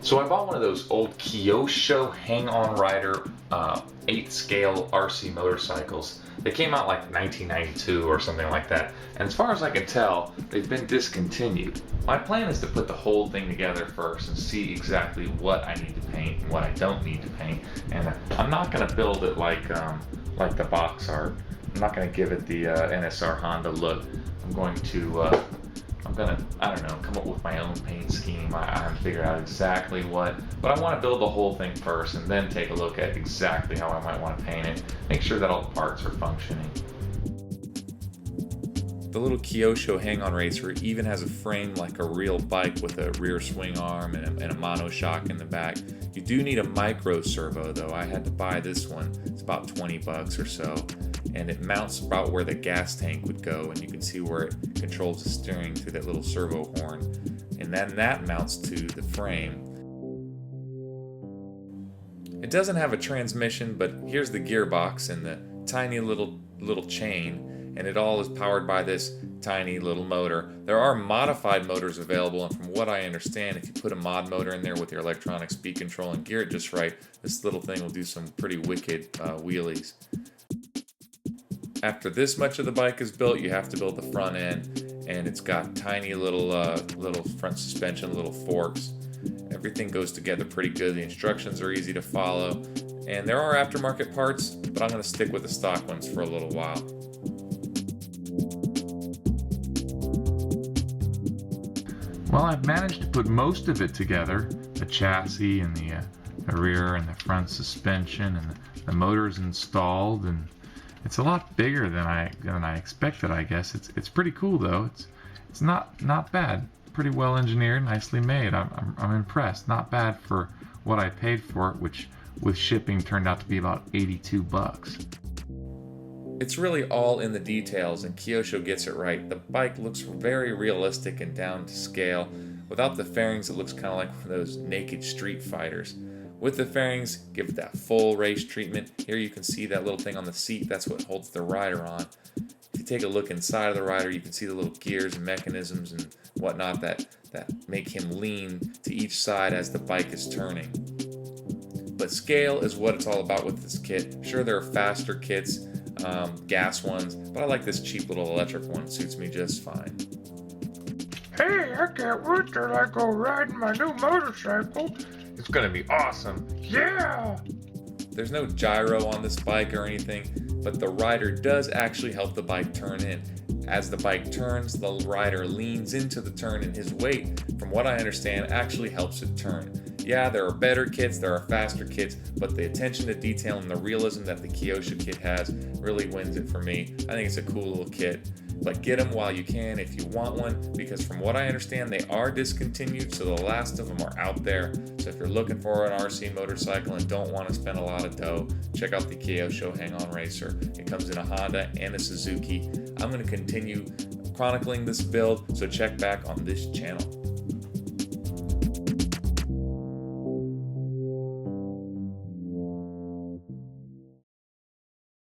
So I bought one of those old Kyosho hang-on rider 8th scale RC motorcycles. They came out like 1992 or something like that. And as far as I can tell, they've been discontinued. My plan is to put the whole thing together first and see exactly what I need to paint and what I don't need to paint. And I'm not going to build it like the box art. I'm not going to give it the NSR Honda look. I'm gonna, I don't know, come up with my own paint scheme. I haven't figured out exactly what, but I want to build the whole thing first and then take a look at exactly how I might want to paint it. Make sure that all the parts are functioning. The little Kyosho hang-on racer even has a frame like a real bike with a rear swing arm and a monoshock in the back. You do need a micro servo though. I had to buy this one. It's about 20 bucks or so. And it mounts about where the gas tank would go, and you can see where it controls the steering through that little servo horn. And then that mounts to the frame. It doesn't have a transmission, but here's the gearbox and the tiny little chain, and it all is powered by this tiny little motor. There are modified motors available, and from what I understand, if you put a mod motor in there with your electronic speed control and gear it just right, this little thing will do some pretty wicked wheelies. After this much of the bike is built, you have to build the front end, and it's got tiny little front suspension, little forks. Everything goes together pretty good. The instructions are easy to follow, and there are aftermarket parts, but I'm going to stick with the stock ones for a little while. Well, I've managed to put most of it together, the chassis and the rear and the front suspension, and the motor's installed, and it's a lot bigger than I expected, I guess. It's pretty cool though. It's not bad. Pretty well engineered, nicely made. I'm impressed. Not bad for what I paid for it, which with shipping turned out to be about 82 bucks. It's really all in the details, and Kyosho gets it right. The bike looks very realistic and down to scale. Without the fairings, it looks kind of like one of those naked street fighters. With the fairings, give it that full race treatment. Here you can see that little thing on the seat. That's what holds the rider on. If you take a look inside of the rider, you can see the little gears and mechanisms and whatnot that make him lean to each side as the bike is turning. But scale is what it's all about with this kit. Sure, there are faster kits, gas ones, but I like this cheap little electric one. It suits me just fine. Hey, I can't wait till I go riding my new motorcycle. It's gonna be awesome. Yeah! There's no gyro on this bike or anything, but the rider does actually help the bike turn in. As the bike turns, the rider leans into the turn, and his weight, from what I understand, actually helps it turn. Yeah, there are better kits, there are faster kits, but the attention to detail and the realism that the Kyosho kit has really wins it for me. I think it's a cool little kit. But get them while you can if you want one, because from what I understand, they are discontinued, so the last of them are out there. So if you're looking for an RC motorcycle and don't want to spend a lot of dough, check out the Kyosho hang-on racer. It comes in a Honda and a Suzuki. I'm going to continue chronicling this build, so check back on this channel.